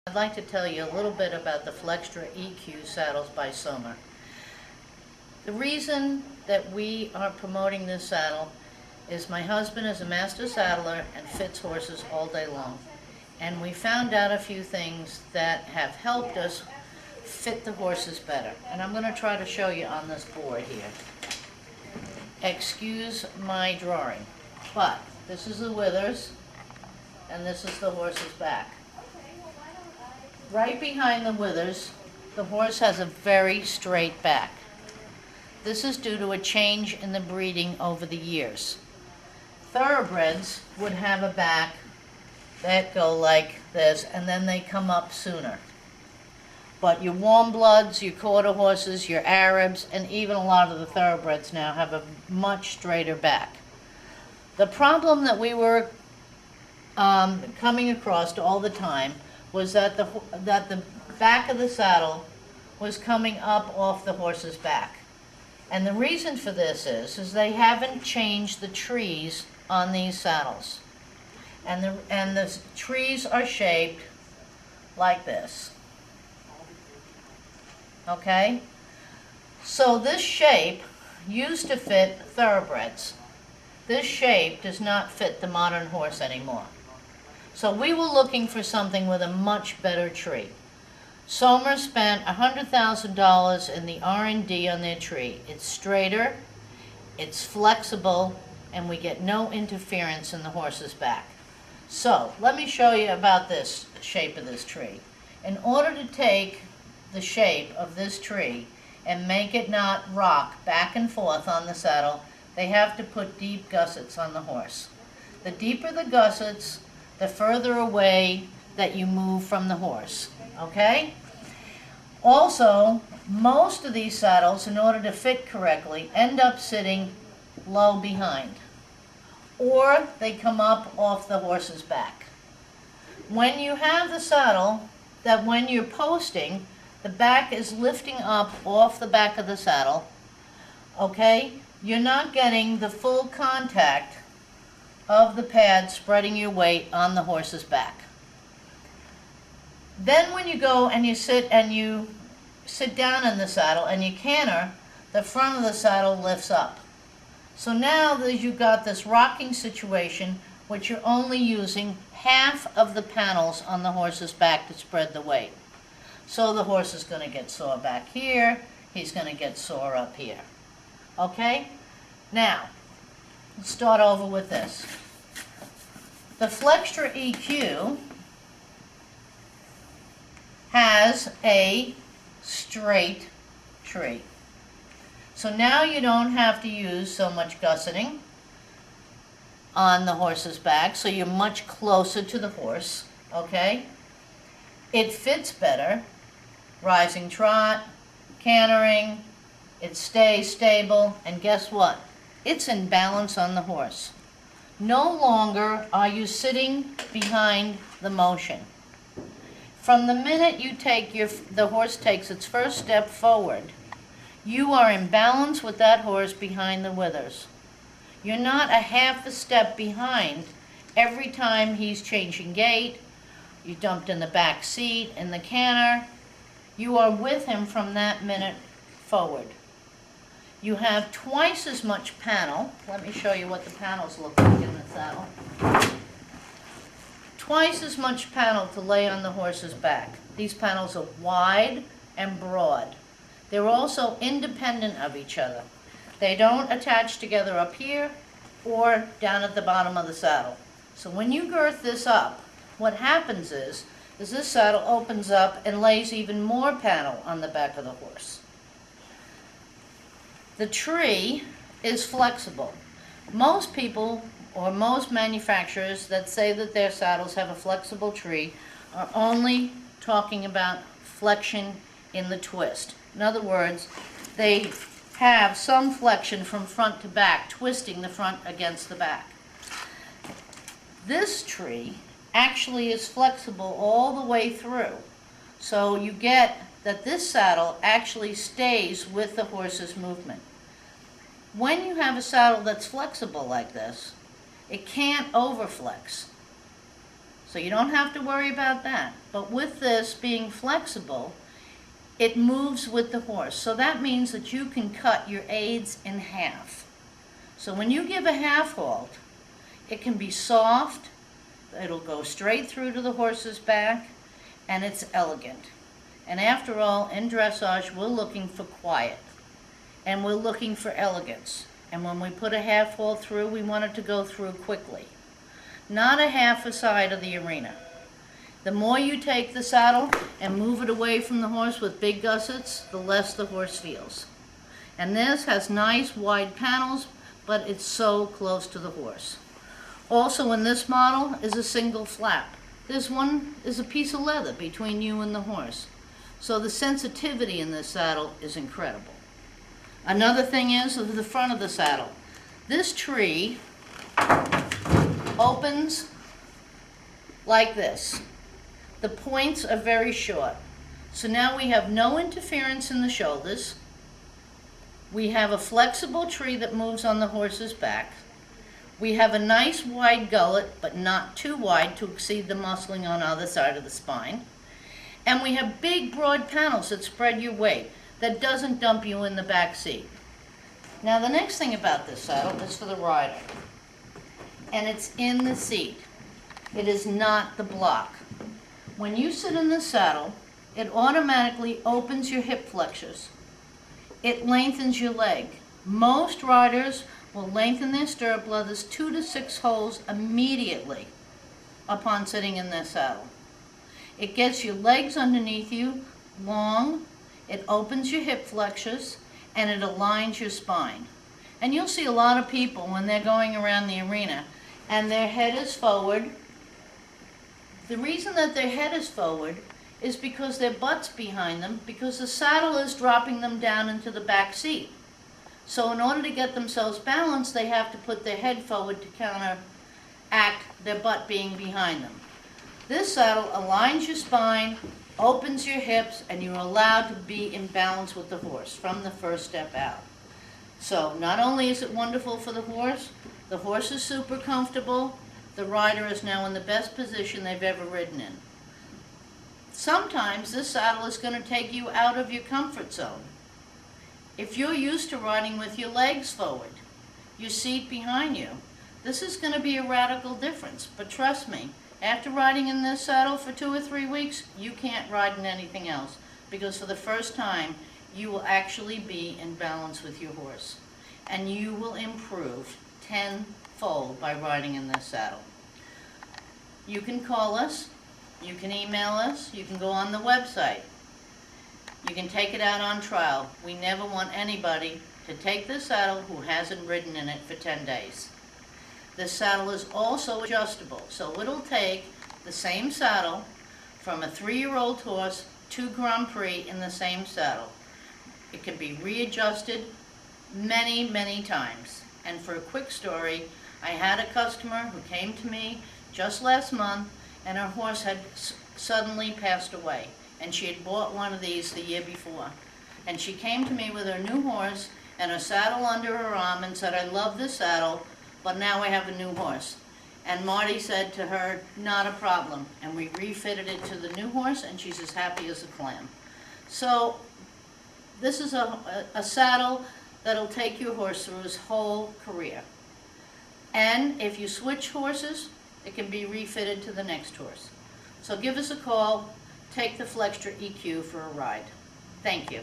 I'd like to tell you a little bit about the FlextraEQ saddles by Sommer. The reason that we are promoting this saddle is my husband is a master saddler and fits horses all day long. And we found out a few things that have helped us fit the horses better. And I'm going to try to show you on this board here. Excuse my drawing, but this is the withers and this is the horse's back. Right behind the withers, the horse has a very straight back. This is due to a change in the breeding over the years. Thoroughbreds would have a back that go like this, and then they come up sooner. But your warm bloods, your quarter horses, your Arabs, and even a lot of the thoroughbreds now have a much straighter back. The problem that we were coming across all the time was that the back of the saddle was coming up off the horse's back. And the reason for this is they haven't changed the trees on these saddles. And the trees are shaped like this. Okay? So this shape used to fit thoroughbreds. This shape does not fit the modern horse anymore. So we were looking for something with a much better tree. Sommer spent $100,000 in the R&D on their tree. It's straighter, it's flexible, and we get no interference in the horse's back. So let me show you about this shape of this tree. In order to take the shape of this tree and make it not rock back and forth on the saddle, they have to put deep gussets on the horse. The deeper the gussets, the further away that you move from the horse, okay? Also, most of these saddles, in order to fit correctly, end up sitting low behind, or they come up off the horse's back. When you have the saddle, that when you're posting, the back is lifting up off the back of the saddle, okay? You're not getting the full contact of the pad spreading your weight on the horse's back. Then when you go and you sit down in the saddle and you canter, the front of the saddle lifts up. So now that you've got this rocking situation, which you're only using half of the panels on the horse's back to spread the weight. So the horse is going to get sore back here, he's going to get sore up here. Okay? Now, let's start over with this. The FlextraEQ has a straight tree. So now you don't have to use so much gusseting on the horse's back, so you're much closer to the horse, okay? It fits better, rising trot, cantering, it stays stable, and guess what? It's in balance on the horse. No longer are you sitting behind the motion. From the minute you take the horse takes its first step forward, you are in balance with that horse behind the withers. You're not a half a step behind every time he's changing gait, you dumped in the back seat, in the canter. You are with him from that minute forward. You have twice as much panel. Let me show you what the panels look like in the saddle. Twice as much panel to lay on the horse's back. These panels are wide and broad. They're also independent of each other. They don't attach together up here or down at the bottom of the saddle. So when you girth this up, what happens is this saddle opens up and lays even more panel on the back of the horse. The tree is flexible. Most people, or most manufacturers that say that their saddles have a flexible tree, are only talking about flexion in the twist. In other words, they have some flexion from front to back, twisting the front against the back. This tree actually is flexible all the way through. So you get that this saddle actually stays with the horse's movement. When you have a saddle that's flexible like this, it can't overflex. So you don't have to worry about that. But with this being flexible, it moves with the horse. So that means that you can cut your aids in half. So when you give a half halt, it can be soft, it'll go straight through to the horse's back, and it's elegant. And after all, in dressage, we're looking for quiet, and we're looking for elegance. And when we put a half halt through, we want it to go through quickly. Not a half a side of the arena. The more you take the saddle and move it away from the horse with big gussets, the less the horse feels. And this has nice wide panels, but it's so close to the horse. Also in this model is a single flap. This one is a piece of leather between you and the horse. So the sensitivity in this saddle is incredible. Another thing is the front of the saddle. This tree opens like this. The points are very short. So now we have no interference in the shoulders. We have a flexible tree that moves on the horse's back. We have a nice wide gullet, but not too wide to exceed the muscling on either side of the spine. And we have big broad panels that spread your weight, that doesn't dump you in the back seat. Now the next thing about this saddle is for the rider. And it's in the seat. It is not the block. When you sit in the saddle, it automatically opens your hip flexors. It lengthens your leg. Most riders will lengthen their stirrup leathers 2 to 6 holes immediately upon sitting in their saddle. It gets your legs underneath you long, it opens your hip flexors, and it aligns your spine. And you'll see a lot of people when they're going around the arena and their head is forward. The reason that their head is forward is because their butt's behind them, because the saddle is dropping them down into the back seat. So in order to get themselves balanced, they have to put their head forward to counteract their butt being behind them. This saddle aligns your spine, opens your hips, and you're allowed to be in balance with the horse from the first step out. So not only is it wonderful for the horse is super comfortable, the rider is now in the best position they've ever ridden in. Sometimes this saddle is going to take you out of your comfort zone. If you're used to riding with your legs forward, your seat behind you, this is going to be a radical difference. But trust me, after riding in this saddle for 2 or 3 weeks, you can't ride in anything else, because for the first time, you will actually be in balance with your horse. And you will improve tenfold by riding in this saddle. You can call us, you can email us, you can go on the website. You can take it out on trial. We never want anybody to take this saddle who hasn't ridden in it for 10 days. This saddle is also adjustable, so it'll take the same saddle from a 3-year-old horse to Grand Prix in the same saddle. It can be readjusted many, many times. And for a quick story, I had a customer who came to me just last month, and her horse had suddenly passed away. And she had bought one of these the year before. And she came to me with her new horse and her saddle under her arm and said, "I love this saddle, but now I have a new horse." And Marty said to her, "Not a problem." And we refitted it to the new horse, and she's as happy as a clam. So this is a saddle that'll take your horse through his whole career. And if you switch horses, it can be refitted to the next horse. So give us a call. Take the FlextraEQ for a ride. Thank you.